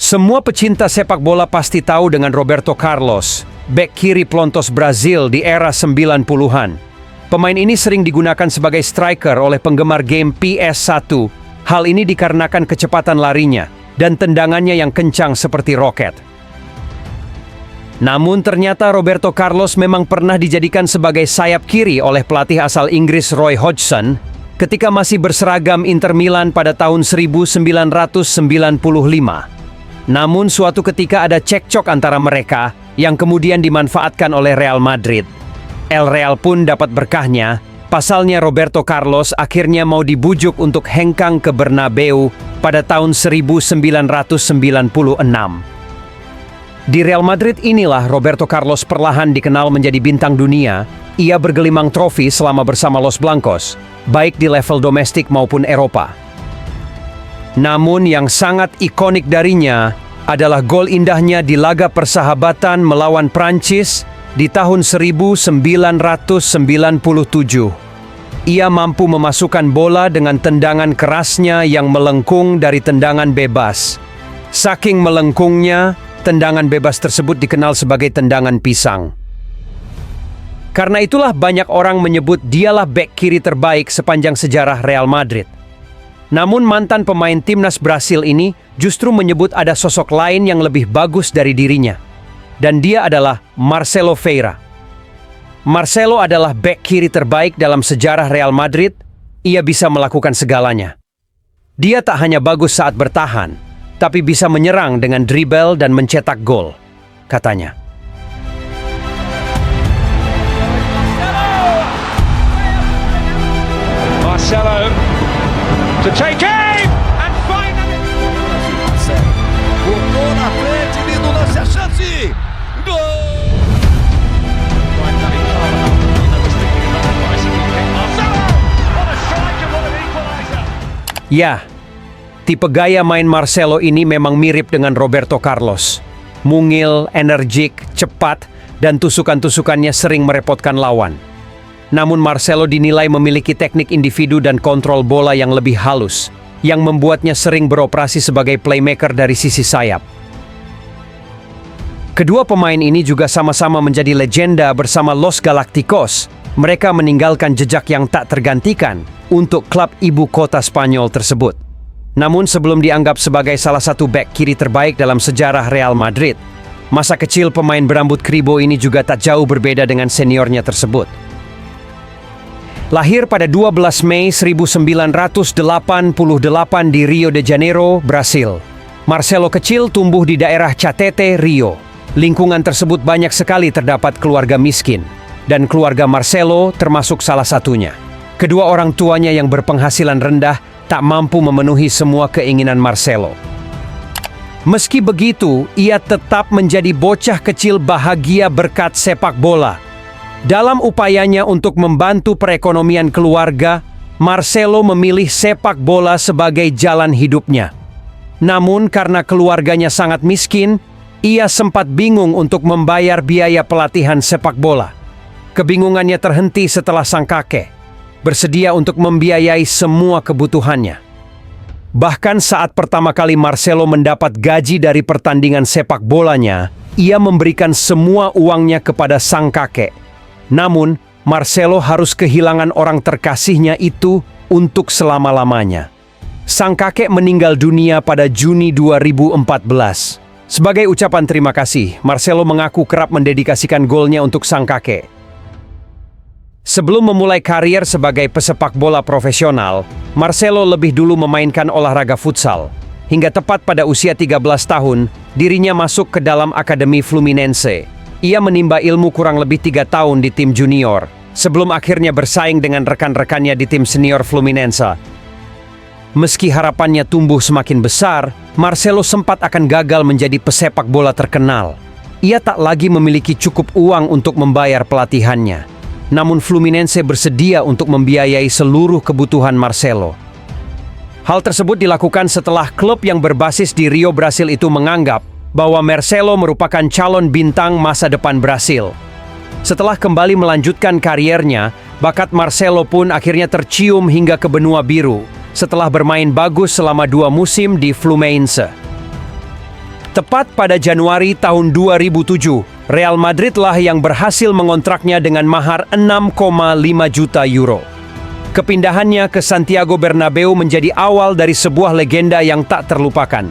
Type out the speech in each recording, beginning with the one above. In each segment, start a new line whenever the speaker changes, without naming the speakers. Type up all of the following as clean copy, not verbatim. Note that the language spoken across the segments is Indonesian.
Semua pecinta sepak bola pasti tahu dengan Roberto Carlos, bek kiri pelontos Brazil di era 90-an. Pemain ini sering digunakan sebagai striker oleh penggemar game PS1. Hal ini dikarenakan kecepatan larinya dan tendangannya yang kencang seperti roket. Namun ternyata Roberto Carlos memang pernah dijadikan sebagai sayap kiri oleh pelatih asal Inggris Roy Hodgson ketika masih berseragam Inter Milan pada tahun 1995. Namun suatu ketika ada cekcok antara mereka yang kemudian dimanfaatkan oleh Real Madrid. El Real pun dapat berkahnya, pasalnya Roberto Carlos akhirnya mau dibujuk untuk hengkang ke Bernabeu pada tahun 1996. Di Real Madrid inilah Roberto Carlos perlahan dikenal menjadi bintang dunia. Ia bergelimang trofi selama bersama Los Blancos, baik di level domestik maupun Eropa. Namun yang sangat ikonik darinya adalah gol indahnya di laga persahabatan melawan Prancis di tahun 1997. Ia mampu memasukkan bola dengan tendangan kerasnya yang melengkung dari tendangan bebas. Saking melengkungnya, tendangan bebas tersebut dikenal sebagai tendangan pisang. Karena itulah banyak orang menyebut dialah bek kiri terbaik sepanjang sejarah Real Madrid. Namun mantan pemain timnas Brasil ini justru menyebut ada sosok lain yang lebih bagus dari dirinya. Dan dia adalah Marcelo Vieira. Marcelo adalah bek kiri terbaik dalam sejarah Real Madrid. Ia bisa melakukan segalanya. Dia tak hanya bagus saat bertahan, tapi bisa menyerang dengan dribble dan mencetak gol, katanya.
Marcelo to take aim and finally
Voltou na frente, lindo lance, a chance! Gol!
Ya, tipe gaya main Marcelo ini memang mirip dengan Roberto Carlos. Mungil, energik, cepat, dan tusukan-tusukannya sering merepotkan lawan. Namun Marcelo dinilai memiliki teknik individu dan kontrol bola yang lebih halus, yang membuatnya sering beroperasi sebagai playmaker dari sisi sayap. Kedua pemain ini juga sama-sama menjadi legenda bersama Los Galacticos. Mereka meninggalkan jejak yang tak tergantikan untuk klub ibu kota Spanyol tersebut. Namun sebelum dianggap sebagai salah satu bek kiri terbaik dalam sejarah Real Madrid, masa kecil pemain berambut kribo ini juga tak jauh berbeda dengan seniornya tersebut. Lahir pada 12 Mei 1988 di Rio de Janeiro, Brasil. Marcelo kecil tumbuh di daerah Catete, Rio. Lingkungan tersebut banyak sekali terdapat keluarga miskin, dan keluarga Marcelo termasuk salah satunya. Kedua orang tuanya yang berpenghasilan rendah tak mampu memenuhi semua keinginan Marcelo. Meski begitu, ia tetap menjadi bocah kecil bahagia berkat sepak bola. Dalam upayanya untuk membantu perekonomian keluarga, Marcelo memilih sepak bola sebagai jalan hidupnya. Namun karena keluarganya sangat miskin, ia sempat bingung untuk membayar biaya pelatihan sepak bola. Kebingungannya terhenti setelah sang kakek bersedia untuk membiayai semua kebutuhannya. Bahkan saat pertama kali Marcelo mendapat gaji dari pertandingan sepak bolanya, ia memberikan semua uangnya kepada sang kakek. Namun, Marcelo harus kehilangan orang terkasihnya itu untuk selama-lamanya. Sang kakek meninggal dunia pada Juni 2014. Sebagai ucapan terima kasih, Marcelo mengaku kerap mendedikasikan golnya untuk sang kakek. Sebelum memulai karier sebagai pesepak bola profesional, Marcelo lebih dulu memainkan olahraga futsal. Hingga tepat pada usia 13 tahun, dirinya masuk ke dalam Akademi Fluminense. Ia menimba ilmu kurang lebih 3 tahun di tim junior, sebelum akhirnya bersaing dengan rekan-rekannya di tim senior Fluminense. Meski harapannya tumbuh semakin besar, Marcelo sempat akan gagal menjadi pesepak bola terkenal. Ia tak lagi memiliki cukup uang untuk membayar pelatihannya. Namun Fluminense bersedia untuk membiayai seluruh kebutuhan Marcelo. Hal tersebut dilakukan setelah klub yang berbasis di Rio, Brasil itu menganggap bahwa Marcelo merupakan calon bintang masa depan Brasil. Setelah kembali melanjutkan kariernya, bakat Marcelo pun akhirnya tercium hingga ke benua biru setelah bermain bagus selama 2 musim di Fluminense. Tepat pada Januari tahun 2007, Real Madrid lah yang berhasil mengontraknya dengan mahar 6,5 juta euro. Kepindahannya ke Santiago Bernabeu menjadi awal dari sebuah legenda yang tak terlupakan.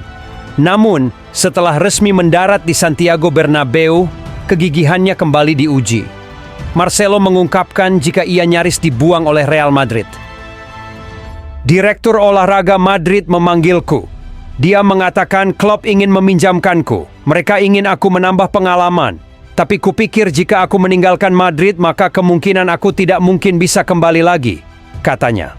Namun, setelah resmi mendarat di Santiago Bernabeu, kegigihannya kembali diuji. Marcelo mengungkapkan jika ia nyaris dibuang oleh Real Madrid. Direktur olahraga Madrid memanggilku. Dia mengatakan klub ingin meminjamkanku. Mereka ingin aku menambah pengalaman. Tapi kupikir jika aku meninggalkan Madrid maka kemungkinan aku tidak mungkin bisa kembali lagi, katanya.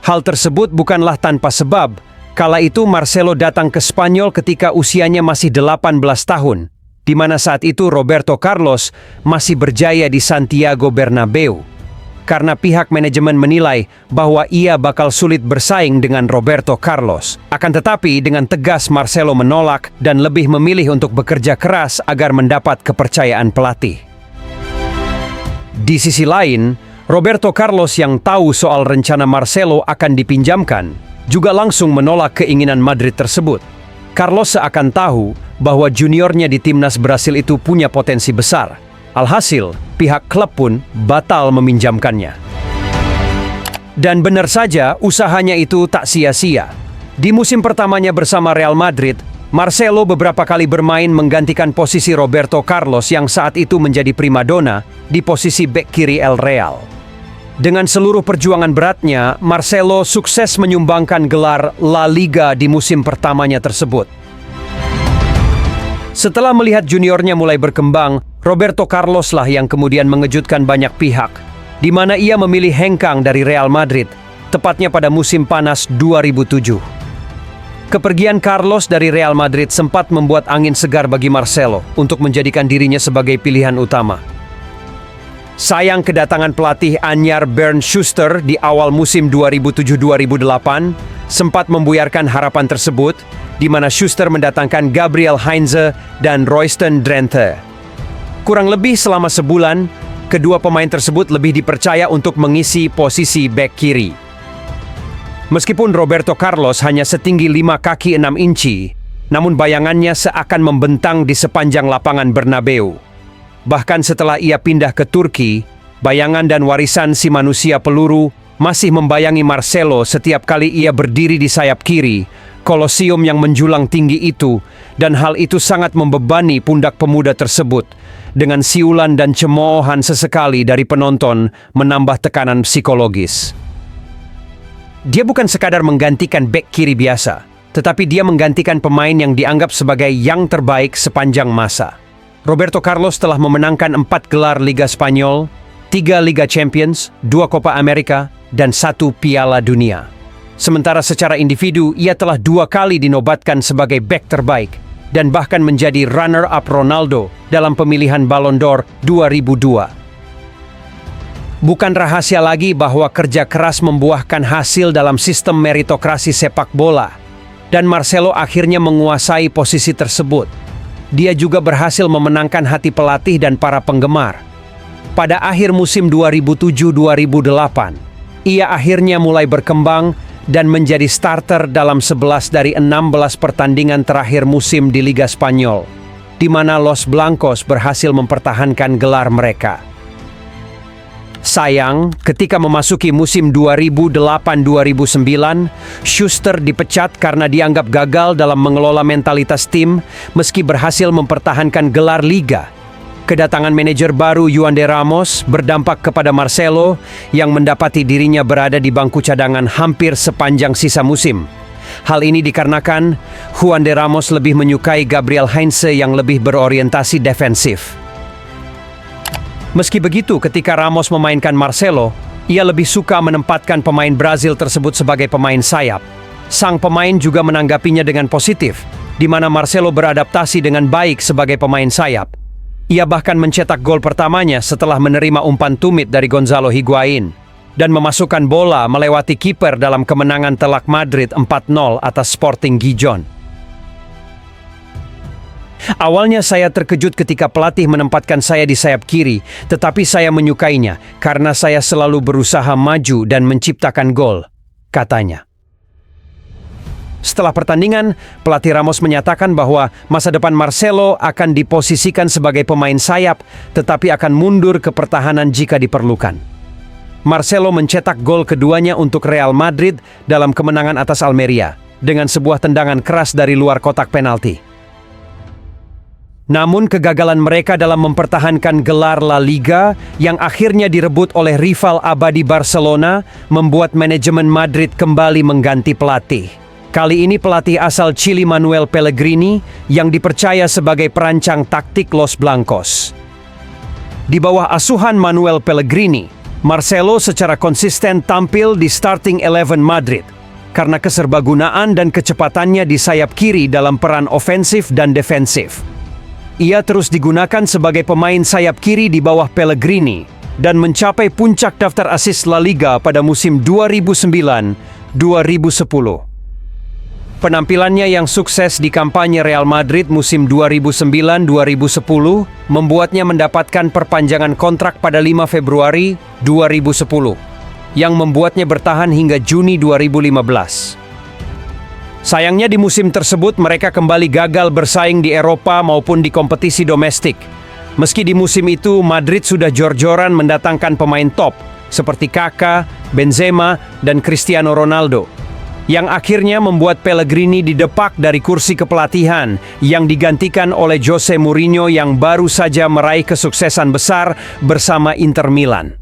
Hal tersebut bukanlah tanpa sebab. Kala itu Marcelo datang ke Spanyol ketika usianya masih 18 tahun, di mana saat itu Roberto Carlos masih berjaya di Santiago Bernabeu. Karena pihak manajemen menilai bahwa ia bakal sulit bersaing dengan Roberto Carlos. Akan tetapi dengan tegas Marcelo menolak dan lebih memilih untuk bekerja keras agar mendapat kepercayaan pelatih. Di sisi lain, Roberto Carlos yang tahu soal rencana Marcelo akan dipinjamkan, juga langsung menolak keinginan Madrid tersebut. Carlos seakan tahu bahwa juniornya di timnas Brasil itu punya potensi besar. Alhasil, pihak klub pun batal meminjamkannya. Dan benar saja, usahanya itu tak sia-sia. Di musim pertamanya bersama Real Madrid, Marcelo beberapa kali bermain menggantikan posisi Roberto Carlos yang saat itu menjadi primadona di posisi bek kiri El Real. Dengan seluruh perjuangan beratnya, Marcelo sukses menyumbangkan gelar La Liga di musim pertamanya tersebut. Setelah melihat juniornya mulai berkembang, Roberto Carlos lah yang kemudian mengejutkan banyak pihak, di mana ia memilih hengkang dari Real Madrid, tepatnya pada musim panas 2007. Kepergian Carlos dari Real Madrid sempat membuat angin segar bagi Marcelo untuk menjadikan dirinya sebagai pilihan utama. Sayang kedatangan pelatih anyar Bernd Schuster di awal musim 2007-2008 sempat membuyarkan harapan tersebut, di mana Schuster mendatangkan Gabriel Heinze dan Royston Drenthe. Kurang lebih selama sebulan, kedua pemain tersebut lebih dipercaya untuk mengisi posisi bek kiri. Meskipun Roberto Carlos hanya setinggi 5 kaki 6 inci, namun bayangannya seakan membentang di sepanjang lapangan Bernabeu. Bahkan setelah ia pindah ke Turki, bayangan dan warisan si manusia peluru masih membayangi Marcelo setiap kali ia berdiri di sayap kiri, kolosium yang menjulang tinggi itu, dan hal itu sangat membebani pundak pemuda tersebut, dengan siulan dan cemoohan sesekali dari penonton menambah tekanan psikologis. Dia bukan sekadar menggantikan bek kiri biasa, tetapi dia menggantikan pemain yang dianggap sebagai yang terbaik sepanjang masa. Roberto Carlos telah memenangkan 4 gelar Liga Spanyol, 3 Liga Champions, 2 Copa America, dan 1 Piala Dunia. Sementara secara individu, ia telah 2 kali dinobatkan sebagai bek terbaik dan bahkan menjadi runner-up Ronaldo dalam pemilihan Ballon d'Or 2002. Bukan rahasia lagi bahwa kerja keras membuahkan hasil dalam sistem meritokrasi sepak bola, dan Marcelo akhirnya menguasai posisi tersebut. Dia juga berhasil memenangkan hati pelatih dan para penggemar. Pada akhir musim 2007-2008, ia akhirnya mulai berkembang dan menjadi starter dalam 11 dari 16 pertandingan terakhir musim di Liga Spanyol, di mana Los Blancos berhasil mempertahankan gelar mereka. Sayang, ketika memasuki musim 2008-2009, Schuster dipecat karena dianggap gagal dalam mengelola mentalitas tim meski berhasil mempertahankan gelar Liga. Kedatangan manajer baru Juan de Ramos berdampak kepada Marcelo yang mendapati dirinya berada di bangku cadangan hampir sepanjang sisa musim. Hal ini dikarenakan Juan de Ramos lebih menyukai Gabriel Heinze yang lebih berorientasi defensif. Meski begitu, ketika Ramos memainkan Marcelo, ia lebih suka menempatkan pemain Brazil tersebut sebagai pemain sayap. Sang pemain juga menanggapinya dengan positif, di mana Marcelo beradaptasi dengan baik sebagai pemain sayap. Ia bahkan mencetak gol pertamanya setelah menerima umpan tumit dari Gonzalo Higuain dan memasukkan bola melewati kiper dalam kemenangan telak Madrid 4-0 atas Sporting Gijon. Awalnya saya terkejut ketika pelatih menempatkan saya di sayap kiri, tetapi saya menyukainya karena saya selalu berusaha maju dan menciptakan gol, katanya. Setelah pertandingan, pelatih Ramos menyatakan bahwa masa depan Marcelo akan diposisikan sebagai pemain sayap, tetapi akan mundur ke pertahanan jika diperlukan. Marcelo mencetak gol keduanya untuk Real Madrid dalam kemenangan atas Almeria, dengan sebuah tendangan keras dari luar kotak penalti. Namun kegagalan mereka dalam mempertahankan gelar La Liga yang akhirnya direbut oleh rival abadi Barcelona membuat manajemen Madrid kembali mengganti pelatih. Kali ini pelatih asal Chili Manuel Pellegrini yang dipercaya sebagai perancang taktik Los Blancos. Di bawah asuhan Manuel Pellegrini, Marcelo secara konsisten tampil di starting 11 Madrid karena keserbagunaan dan kecepatannya di sayap kiri dalam peran ofensif dan defensif. Ia terus digunakan sebagai pemain sayap kiri di bawah Pellegrini dan mencapai puncak daftar assist La Liga pada musim 2009-2010. Penampilannya yang sukses di kampanye Real Madrid musim 2009-2010 membuatnya mendapatkan perpanjangan kontrak pada 5 Februari 2010, yang membuatnya bertahan hingga Juni 2015. Sayangnya di musim tersebut mereka kembali gagal bersaing di Eropa maupun di kompetisi domestik. Meski di musim itu Madrid sudah jor-joran mendatangkan pemain top seperti Kaká, Benzema, dan Cristiano Ronaldo, yang akhirnya membuat Pellegrini didepak dari kursi kepelatihan yang digantikan oleh Jose Mourinho yang baru saja meraih kesuksesan besar bersama Inter Milan.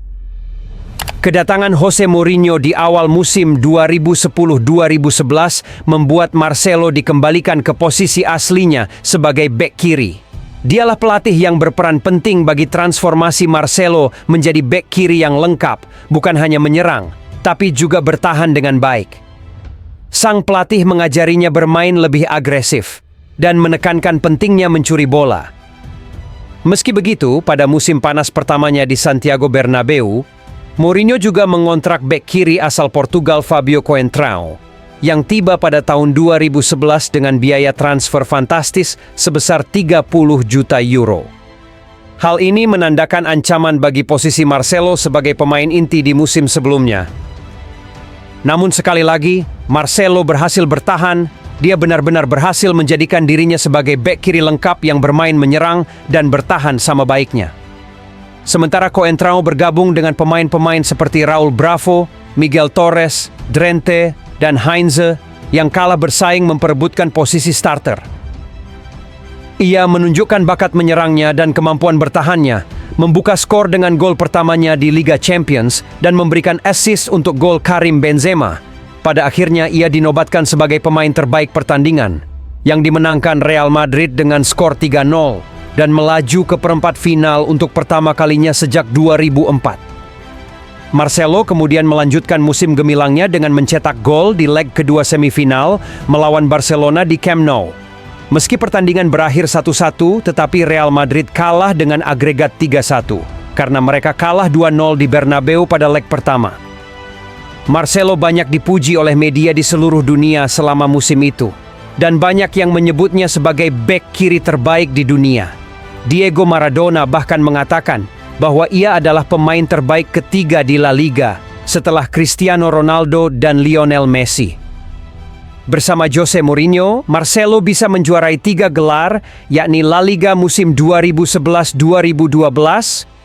Kedatangan Jose Mourinho di awal musim 2010-2011 membuat Marcelo dikembalikan ke posisi aslinya sebagai bek kiri. Dialah pelatih yang berperan penting bagi transformasi Marcelo menjadi bek kiri yang lengkap, bukan hanya menyerang, tapi juga bertahan dengan baik. Sang pelatih mengajarinya bermain lebih agresif dan menekankan pentingnya mencuri bola. Meski begitu, pada musim panas pertamanya di Santiago Bernabeu, Mourinho juga mengontrak bek kiri asal Portugal Fabio Coentrão, yang tiba pada tahun 2011 dengan biaya transfer fantastis sebesar 30 juta euro. Hal ini menandakan ancaman bagi posisi Marcelo sebagai pemain inti di musim sebelumnya. Namun sekali lagi, Marcelo berhasil bertahan. Dia benar-benar berhasil menjadikan dirinya sebagai bek kiri lengkap yang bermain menyerang dan bertahan sama baiknya. Sementara Coentrão bergabung dengan pemain-pemain seperti Raul Bravo, Miguel Torres, Drente, dan Heinze yang kalah bersaing memperebutkan posisi starter. Ia menunjukkan bakat menyerangnya dan kemampuan bertahannya, membuka skor dengan gol pertamanya di Liga Champions dan memberikan assist untuk gol Karim Benzema. Pada akhirnya ia dinobatkan sebagai pemain terbaik pertandingan, yang dimenangkan Real Madrid dengan skor 3-0 dan melaju ke perempat final untuk pertama kalinya sejak 2004. Marcelo kemudian melanjutkan musim gemilangnya dengan mencetak gol di leg kedua semifinal melawan Barcelona di Camp Nou. Meski pertandingan berakhir 1-1, tetapi Real Madrid kalah dengan agregat 3-1 karena mereka kalah 2-0 di Bernabeu pada leg pertama. Marcelo banyak dipuji oleh media di seluruh dunia selama musim itu, dan banyak yang menyebutnya sebagai bek kiri terbaik di dunia. Diego Maradona bahkan mengatakan bahwa ia adalah pemain terbaik ketiga di La Liga setelah Cristiano Ronaldo dan Lionel Messi. Bersama Jose Mourinho, Marcelo bisa menjuarai 3 gelar, yakni La Liga musim 2011-2012,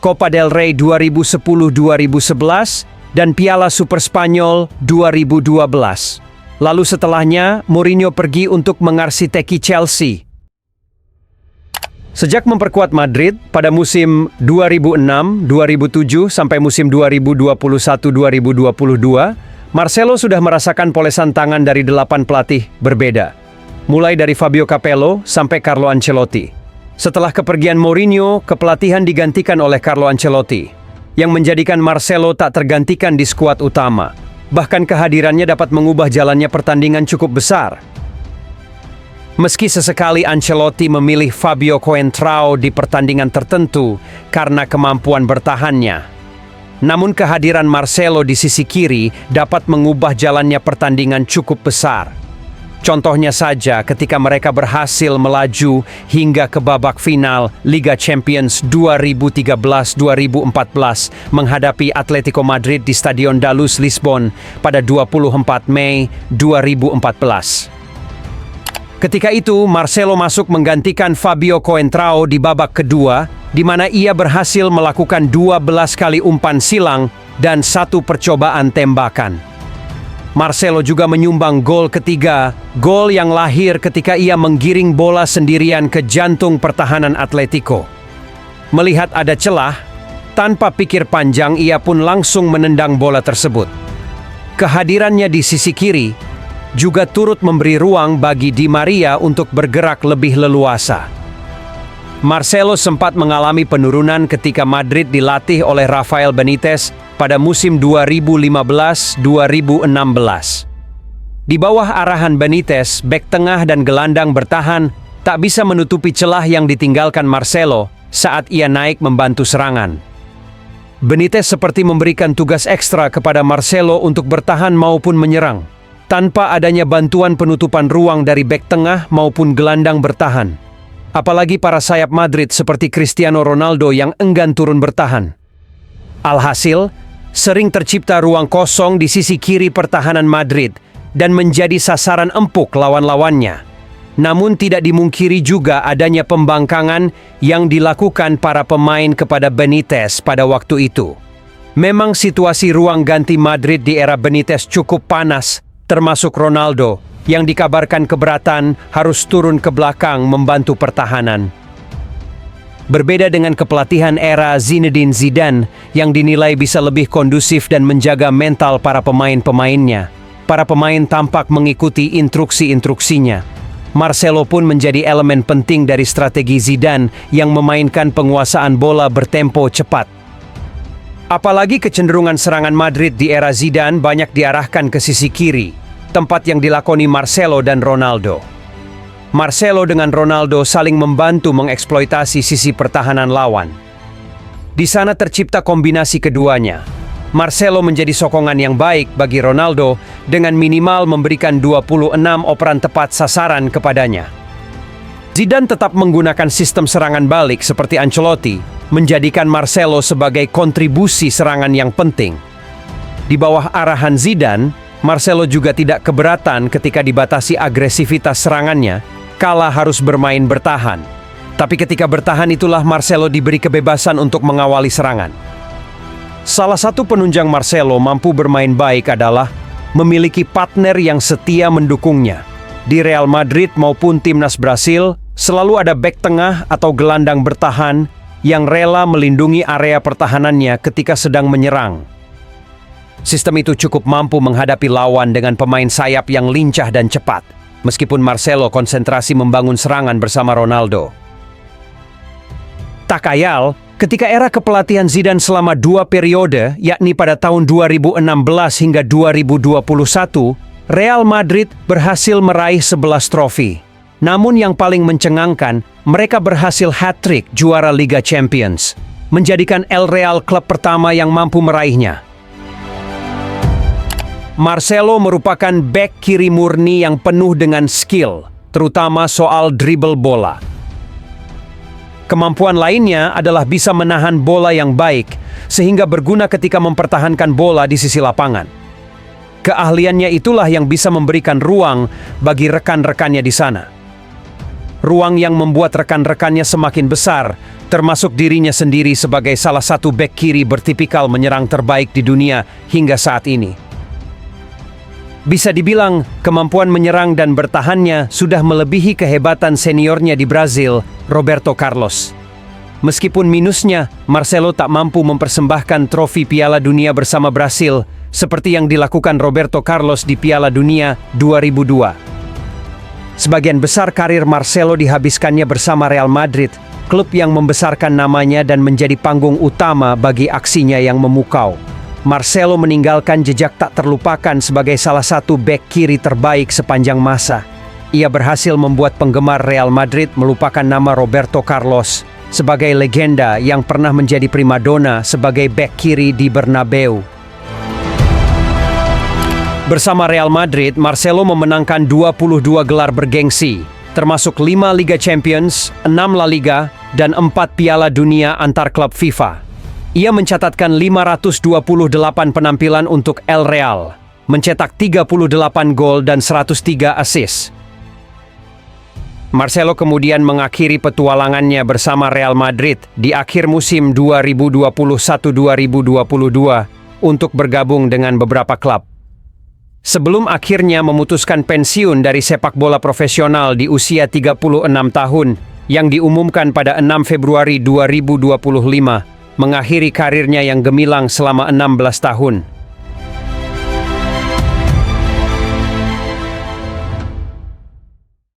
Copa del Rey 2010-2011, dan Piala Super Spanyol 2012. Lalu setelahnya, Mourinho pergi untuk mengarsiteki Chelsea. Sejak memperkuat Madrid pada musim 2006-2007 sampai musim 2021-2022, Marcelo sudah merasakan polesan tangan dari 8 pelatih berbeda, mulai dari Fabio Capello sampai Carlo Ancelotti. Setelah kepergian Mourinho, kepelatihan digantikan oleh Carlo Ancelotti, yang menjadikan Marcelo tak tergantikan di skuad utama. Bahkan kehadirannya dapat mengubah jalannya pertandingan cukup besar. Meski sesekali Ancelotti memilih Fabio Coentrão di pertandingan tertentu karena kemampuan bertahannya, namun kehadiran Marcelo di sisi kiri dapat mengubah jalannya pertandingan cukup besar. Contohnya saja ketika mereka berhasil melaju hingga ke babak final Liga Champions 2013-2014 menghadapi Atletico Madrid di Stadion da Luz, Lisbon pada 24 Mei 2014. Ketika itu, Marcelo masuk menggantikan Fabio Coentrao di babak kedua, di mana ia berhasil melakukan 12 kali umpan silang dan 1 percobaan tembakan. Marcelo juga menyumbang gol ketiga, gol yang lahir ketika ia menggiring bola sendirian ke jantung pertahanan Atletico. Melihat ada celah, tanpa pikir panjang ia pun langsung menendang bola tersebut. Kehadirannya di sisi kiri juga turut memberi ruang bagi Di Maria untuk bergerak lebih leluasa. Marcelo sempat mengalami penurunan ketika Madrid dilatih oleh Rafael Benitez pada musim 2015-2016. Di bawah arahan Benitez, bek tengah dan gelandang bertahan tak bisa menutupi celah yang ditinggalkan Marcelo saat ia naik membantu serangan. Benitez seperti memberikan tugas ekstra kepada Marcelo untuk bertahan maupun menyerang, tanpa adanya bantuan penutupan ruang dari bek tengah maupun gelandang bertahan. Apalagi para sayap Madrid seperti Cristiano Ronaldo yang enggan turun bertahan. Alhasil, sering tercipta ruang kosong di sisi kiri pertahanan Madrid dan menjadi sasaran empuk lawan-lawannya. Namun tidak dimungkiri juga adanya pembangkangan yang dilakukan para pemain kepada Benitez pada waktu itu. Memang situasi ruang ganti Madrid di era Benitez cukup panas, termasuk Ronaldo, yang dikabarkan keberatan harus turun ke belakang membantu pertahanan. Berbeda dengan kepelatihan era Zinedine Zidane yang dinilai bisa lebih kondusif dan menjaga mental para pemain-pemainnya. Para pemain tampak mengikuti instruksi-instruksinya. Marcelo pun menjadi elemen penting dari strategi Zidane yang memainkan penguasaan bola bertempo cepat. Apalagi kecenderungan serangan Madrid di era Zidane banyak diarahkan ke sisi kiri, tempat yang dilakoni Marcelo dan Ronaldo. Marcelo dengan Ronaldo saling membantu mengeksploitasi sisi pertahanan lawan. Di sana tercipta kombinasi keduanya. Marcelo menjadi sokongan yang baik bagi Ronaldo dengan minimal memberikan 26 operan tepat sasaran kepadanya. Zidane tetap menggunakan sistem serangan balik seperti Ancelotti, menjadikan Marcelo sebagai kontribusi serangan yang penting. Di bawah arahan Zidane, Marcelo juga tidak keberatan ketika dibatasi agresivitas serangannya, kala harus bermain bertahan. Tapi ketika bertahan itulah Marcelo diberi kebebasan untuk mengawali serangan. Salah satu penunjang Marcelo mampu bermain baik adalah memiliki partner yang setia mendukungnya. Di Real Madrid maupun timnas Brasil, selalu ada bek tengah atau gelandang bertahan yang rela melindungi area pertahanannya ketika sedang menyerang. Sistem itu cukup mampu menghadapi lawan dengan pemain sayap yang lincah dan cepat, meskipun Marcelo konsentrasi membangun serangan bersama Ronaldo. Tak ayal, ketika era kepelatihan Zidane selama 2 periode, yakni pada tahun 2016 hingga 2021, Real Madrid berhasil meraih 11 trofi. Namun yang paling mencengangkan, mereka berhasil hat-trick juara Liga Champions, menjadikan El Real klub pertama yang mampu meraihnya. Marcelo merupakan bek kiri murni yang penuh dengan skill, terutama soal dribble bola. Kemampuan lainnya adalah bisa menahan bola yang baik, sehingga berguna ketika mempertahankan bola di sisi lapangan. Keahliannya itulah yang bisa memberikan ruang bagi rekan-rekannya di sana. Ruang yang membuat rekan-rekannya semakin besar, termasuk dirinya sendiri sebagai salah satu bek kiri bertipikal menyerang terbaik di dunia hingga saat ini. Bisa dibilang, kemampuan menyerang dan bertahannya sudah melebihi kehebatan seniornya di Brazil, Roberto Carlos. Meskipun minusnya, Marcelo tak mampu mempersembahkan trofi Piala Dunia bersama Brasil, seperti yang dilakukan Roberto Carlos di Piala Dunia 2002. Sebagian besar karir Marcelo dihabiskannya bersama Real Madrid, klub yang membesarkan namanya dan menjadi panggung utama bagi aksinya yang memukau. Marcelo meninggalkan jejak tak terlupakan sebagai salah satu bek kiri terbaik sepanjang masa. Ia berhasil membuat penggemar Real Madrid melupakan nama Roberto Carlos sebagai legenda yang pernah menjadi primadona sebagai bek kiri di Bernabeu. Bersama Real Madrid, Marcelo memenangkan 22 gelar bergengsi, termasuk 5 Liga Champions, 6 La Liga, dan 4 Piala Dunia antar klub FIFA. Ia mencatatkan 528 penampilan untuk El Real, mencetak 38 gol dan 103 assist. Marcelo kemudian mengakhiri petualangannya bersama Real Madrid di akhir musim 2021-2022 untuk bergabung dengan beberapa klub. Sebelum akhirnya memutuskan pensiun dari sepak bola profesional di usia 36 tahun yang diumumkan pada 6 Februari 2025, mengakhiri karirnya yang gemilang selama 16 tahun.